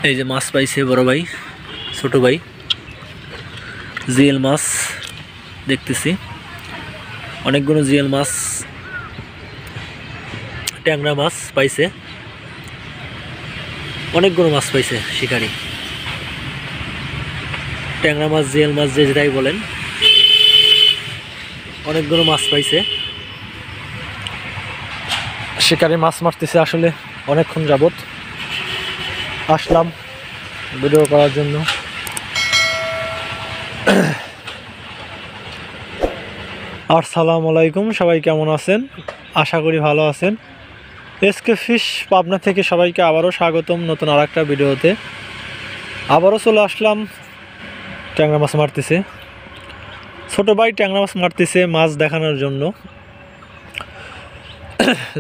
এই যে মাছ পাইছে বড় ভাই, ছোট ভাই, জিএল মাছ দেখতেছি, অনেকগুলো জিএল মাছ, ট্যাংরা মাছ পাইছে, অনেকগুলো মাছ পাইছে শিকারি। ট্যাংরা মাছ, জিএল মাছ, যে যেটাই বলেন, অনেকগুলো মাছ পাইছে। শিকারি মাছ মারতেছে। আসলে অনেকক্ষণ যাবত আসলাম ভিডিও করার জন্য। আসসালামু আলাইকুম, সবাই কেমন আছেন? আশা করি ভালো আছেন। এসকে ফিশ পাবনা থেকে সবাইকে আবারও স্বাগতম নতুন আর একটা ভিডিওতে। আবারও চলে আসলাম ট্যাংরা মাছ মারতেছে। ছোট ভাই ট্যাংরা মাছ মারতেছে মাছ দেখানোর জন্য।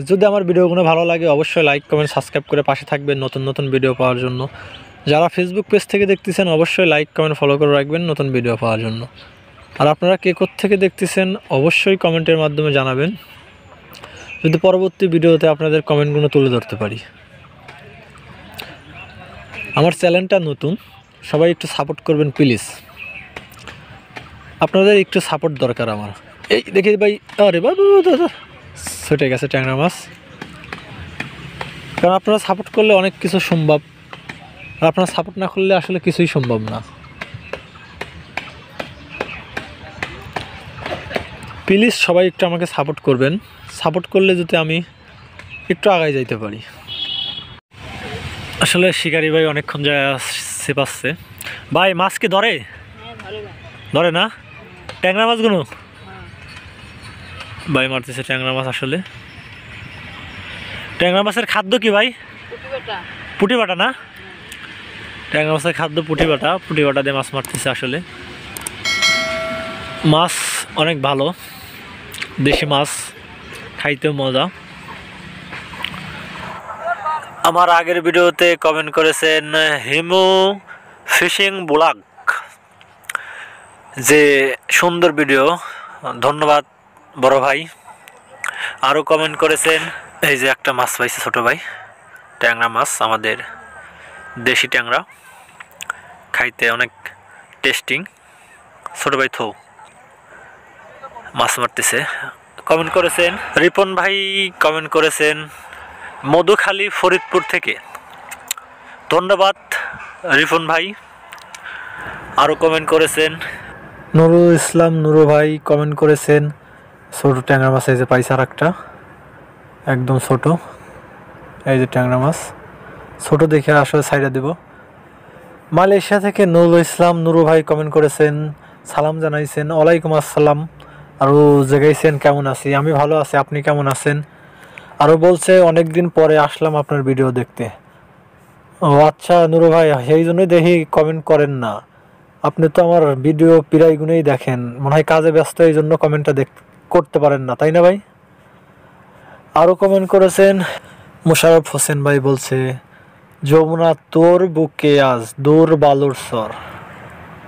যদি আমার ভিডিওগুলো ভালো লাগে অবশ্যই লাইক কমেন্ট সাবস্ক্রাইব করে পাশে থাকবেন নতুন নতুন ভিডিও পাওয়ার জন্য। যারা ফেসবুক পেজ থেকে দেখতেছেন অবশ্যই লাইক কমেন্ট ফলো করে রাখবেন নতুন ভিডিও পাওয়ার জন্য। আর আপনারা কে কোত্থেকে দেখতেছেন অবশ্যই কমেন্টের মাধ্যমে জানাবেন, যদি পরবর্তী ভিডিওতে আপনাদের কমেন্টগুলো তুলে ধরতে পারি। আমার চ্যানেলটা নতুন, সবাই একটু সাপোর্ট করবেন প্লিজ। আপনাদের একটু সাপোর্ট দরকার আমার। এই দেখি ভাই, আরে বাবু দাদা ছুটে গেছে ট্যাংরা মাছ। কারণ আপনারা সাপোর্ট করলে অনেক কিছু সম্ভব, আর আপনারা সাপোর্ট না করলে আসলে কিছুই সম্ভব না। প্লিজ সবাই একটু আমাকে সাপোর্ট করবেন, সাপোর্ট করলে যদি আমি একটু আগায় যাইতে পারি। আসলে শিকারি ভাই অনেকক্ষণ যায় চেপাচ্ছে। ভাই মাছ কি ধরে? ধরে না ট্যাংরা মাছগুলো? ভাই মারতেছে ট্যাংরা মাছ। আসলে ট্যাংরা মাছের খাদ্য কি ভাই? পুঁটি বাটা না? ট্যাংরা মাছের খাদ্য পুঁটি বাটা। পুঁটি বাটা দিয়ে মাছ মারতেছে। আসলে মাছ অনেক ভালো, দেশি মাছ খাইতেও মজা। আমার আগের ভিডিওতে কমেন্ট করেছেন হিমু ফিশিং ব্লগ, যে সুন্দর ভিডিও, ধন্যবাদ বড় ভাই। আরও কমেন্ট করেছেন, এই যে একটা মাছ পাইছে ছোট ভাই, ট্যাংরা মাছ, আমাদের দেশি ট্যাংরা, খাইতে অনেক টেস্টিং। ছোট ভাই থৌ মাছ মারতেছে। কমেন্ট করেছেন রিপন ভাই, কমেন্ট করেছেন মধুখালী ফরিদপুর থেকে, ধন্যবাদ রিপন ভাই। আরও কমেন্ট করেছেন নুরুল ইসলাম নুরু ভাই, কমেন্ট করেছেন ছোটো ট্যাংরা মাছ এই যে পাইছে আর একটা, একদম ছোট। এই যে ট্যাংরা মাছ ছোট দেখে আসলে সাইডে দেব। মালয়েশিয়া থেকে নুরুল ইসলাম নুরু ভাই কমেন্ট করেছেন, সালাম জানাইছেন, ওয়ালাইকুম আসসালাম। আরও জাগাইছেন কেমন আছি, আমি ভালো আছি, আপনি কেমন আছেন? আরও বলছে অনেক দিন পরে আসলাম আপনার ভিডিও দেখতে। ও আচ্ছা নুরু ভাই, সেই জন্যই দেখি কমেন্ট করেন না। আপনি তো আমার ভিডিও প্রায় গুনেই দেখেন, মনে হয় কাজে ব্যস্ত, এই জন্য কমেন্টটা করতে পারেন না, তাই না ভাই? আরও কমেন্ট করেছেন মোশাররফ হোসেন ভাই, বলছে যমুনা তোর বুকে আজ দূর বালুর স্বর,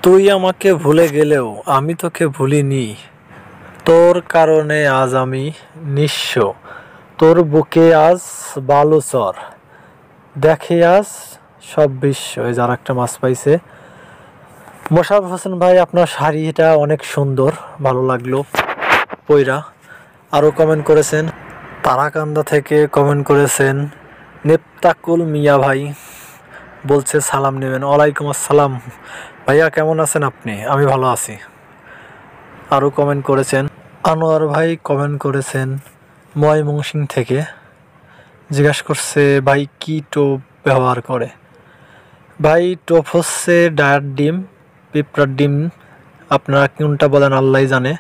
তুই আমাকে ভুলে গেলেও আমি তোকে ভুলিনি, তোর কারণে আজ আমি নিঃস্ব, তোর বুকে আজ বালুচর, দেখে আজ সব বিশ্ব। এই যার একটা মাছ পাইছে। মোশাররফ হোসেন ভাই, আপনার শাড়িটা অনেক সুন্দর, ভালো লাগলো পইরা। আরও কমেন্ট করেছেন তারাকান্দা থেকে, কমেন্ট করেছেন নেপ্তাকুল মিয়া ভাই, বলছে সালাম নেবেন। ওয়ালাইকুম আসসালাম ভাইয়া, কেমন আছেন আপনি? আমি ভালো আছি। আরও কমেন্ট করেছেন আনোয়ার ভাই, কমেন্ট করেছেন ময়মনসিংহ থেকে, জিজ্ঞাসা করছে ভাই কি টোপ ব্যবহার করে। ভাই টোপ হচ্ছে ডায়ার ডিম, পিঁপড়ার ডিম, আপনারা কোনটা বলেন আল্লাহ জানে।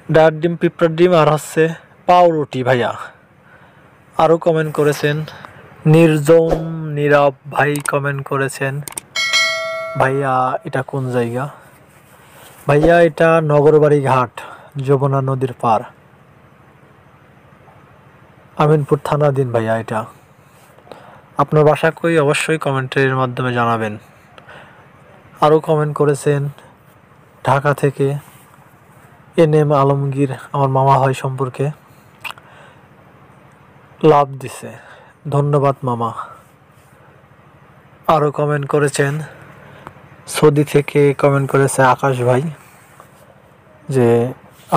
ডায়ার ডিম, পিঁপড়ার ডিম, আর হচ্ছে পাউরুটি ভাইয়া। আরও কমেন্ট করেছেন নির্জন নীরব ভাই, কমেন্ট করেছেন ভাইয়া এটা কোন জায়গা? ভাইয়া এটা নগরবাড়ি ঘাট, যমুনা নদীর পার, আমিনপুর থানাধীন ভাইয়া এটা। আপনার বাসা কই অবশ্যই কমেন্টের মাধ্যমে জানাবেন। আরও কমেন্ট করেছেন ঢাকা থেকে NM আলমগীর, আমার মামা হয় সম্পর্কে, লাভ দিছে, ধন্যবাদ মামা। আরও কমেন্ট করেছেন, সৌদি থেকে কমেন্ট করেছে আকাশ ভাই, যে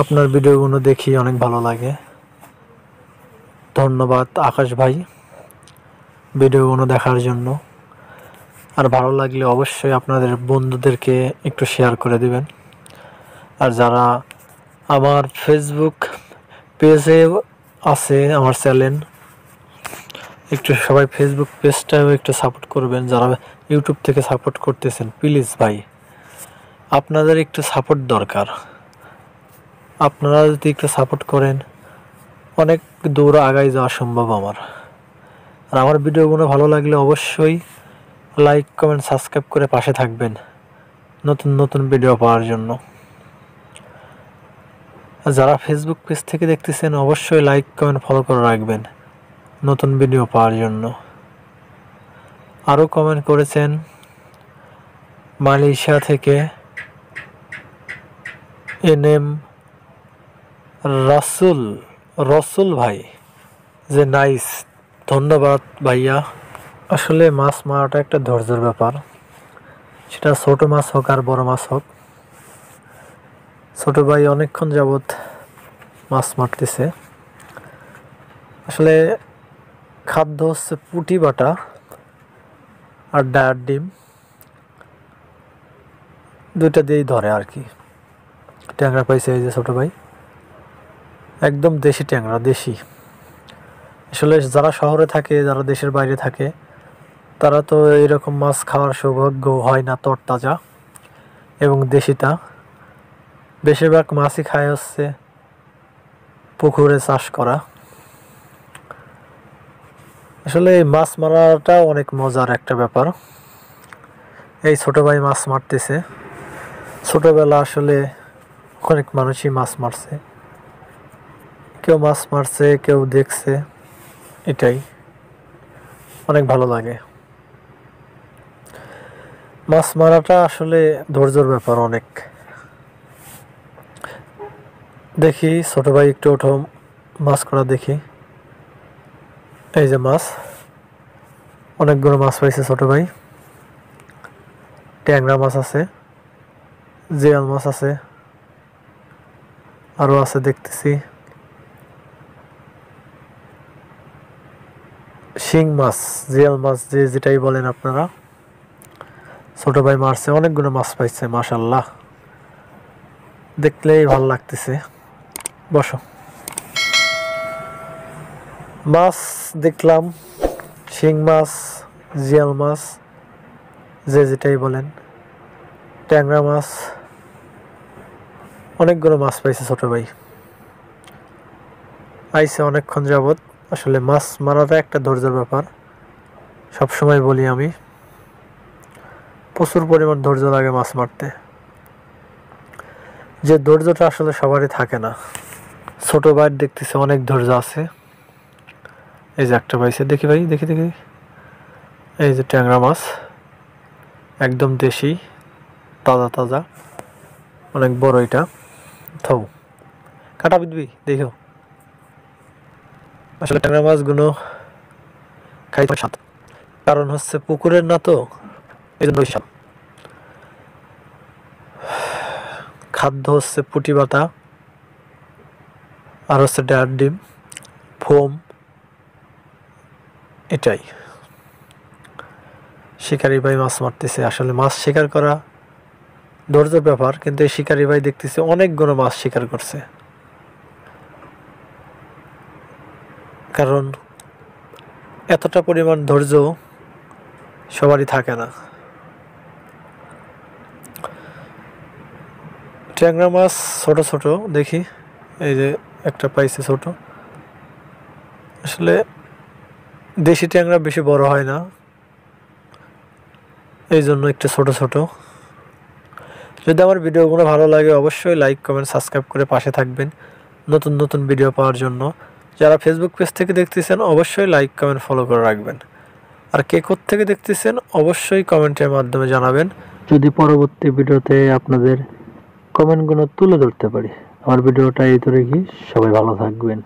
আপনার ভিডিওগুলো দেখি অনেক ভালো লাগে। ধন্যবাদ আকাশ ভাই ভিডিওগুলো দেখার জন্য। আর ভালো লাগলে অবশ্যই আপনাদের বন্ধুদেরকে একটু শেয়ার করে দিবেন। আর যারা আমার ফেসবুক পেজে আছে, আমার চ্যানেল, একটু সবাই ফেসবুক পেজটাও একটু সাপোর্ট করবেন। যারা ইউটিউব থেকে সাপোর্ট করতেছেন, প্লিজ ভাই আপনাদের একটু সাপোর্ট দরকার। আপনারা যদি একটু সাপোর্ট করেন অনেক দূর আগায় যাওয়া সম্ভব আমার। আর আমার ভিডিওগুলো ভালো লাগলে অবশ্যই লাইক কমেন্ট সাবস্ক্রাইব করে পাশে থাকবেন নতুন নতুন ভিডিও পাওয়ার জন্য। আর যারা ফেসবুক পেজ থেকে দেখতেছেন অবশ্যই লাইক কমেন্ট ফলো করে রাখবেন নতুন ভিডিও পাওয়ার জন্য। আরও কমেন্ট করেছেন মালয়েশিয়া থেকে NM রসুল ভাই, যে নাইস, ধন্যবাদ ভাইয়া। আসলে মাছ মারাটা একটা ধৈর্যের ব্যাপার, সেটা ছোট মাছ হোক আর বড় মাছ হোক। ছোট ভাই অনেকক্ষণ যাবৎ মাছ মারতেছে। আসলে খাদ্য হচ্ছে পুঁটি বাটা আর ডায়ার ডিম, দুইটা দিয়েই ধরে আর কি। ট্যাংরা পাইছে এই যে ছোট ভাই, একদম দেশি ট্যাংরা, দেশি। আসলে যারা শহরে থাকে, যারা দেশের বাইরে থাকে, তারা তো এরকম মাছ খাওয়ার সৌভাগ্য হয় না তরতাজা এবং দেশিটা। বেশিরভাগ মাছই খায় হচ্ছে পুকুরে চাষ করা। আসলে এই মাছ মারাটা অনেক মজার একটা ব্যাপার। এই ছোট ভাই মাছ মারতেছে। ছোটবেলা আসলে অনেক মানুষই মাছ মারছে, কেউ মাছ মারছে, কেউ দেখছে, এটাই অনেক ভালো লাগে। মাছ মারাটা আসলে ধৈর্যের ব্যাপার অনেক। দেখি ছোট ভাই একটু ওঠো, মাছ করা দেখি। এই যে মাছ, অনেকগুলো মাছ পাইছে ছোট ভাই। ট্যাংরা মাছ আছে, জিয়াল মাছ আছে, আরও আছে দেখতেছি শিং মাছ, জিয়াল মাছ, যে যেটাই বলেন আপনারা। ছোট ভাই মারছে, অনেকগুলো মাছ পাইছে মাশাল্লাহ, দেখলেই ভালো লাগতেছে। বসো। মাছ দেখলাম, শিং মাছ, জিয়াল মাছ, যে যেটাই বলেন, ট্যাংরা মাছ, অনেকগুলো মাছ পাইছে ছোট ভাই। আইসে অনেকক্ষণ যাবৎ। আসলে মাছ মারাটা একটা ধৈর্যের ব্যাপার, সবসময় বলি আমি। প্রচুর পরিমাণ ধৈর্য লাগে মাছ মারতে, যে ধৈর্যটা আসলে সবারই থাকে না। ছোট ভাইয়ের দেখতেছে অনেক ধৈর্য আছে। এই যে একটা পাইছে, দেখি ভাই, দেখি দেখি। এই যে ট্যাংরা মাছ, একদম দেশি, তাজা তাজা, অনেক বড়। এটা থৌ কাটা বিদবি, দেখো। আসলে ট্যাংরা মাছগুলো খাইতে স্বাদ, কারণ হচ্ছে পুকুরের না তো, এই জন্য স্বাদ। খাদ্য হচ্ছে পুঁটি বাটা আর হচ্ছে ডায়ার ডিম, ফোম, এটাই। শিকারি ভাই মাছ মারতেছে। আসলে মাছ শিকার করা ধৈর্যের ব্যাপার, কিন্তু এই শিকারি ভাই দেখতেছে অনেকগুলো মাছ শিকার করছে। কারণ এতটা পরিমাণ ধৈর্য সবারই থাকে না। ট্যাংরা মাছ ছোট ছোট দেখি, এই যে একটা পাইছে ছোট। আসলে দেশি ট্যাংরা বেশি বড় হয় না, এই জন্য একটু ছোট ছোট। যদি আমার ভিডিওগুলো ভালো লাগে অবশ্যই লাইক কমেন্ট সাবস্ক্রাইব করে পাশে থাকবেন নতুন নতুন ভিডিও পাওয়ার জন্য। যারা ফেসবুক পেজ থেকে দেখতেছেন অবশ্যই লাইক কমেন্ট ফলো করে রাখবেন। আর কে কোত্থেকে দেখতেছেন অবশ্যই কমেন্টের মাধ্যমে জানাবেন, যদি পরবর্তী ভিডিওতে আপনাদের কমেন্টগুলো তুলে ধরতে পারি। আমার ভিডিওটা এই ধরে কি, সবাই ভালো থাকবেন।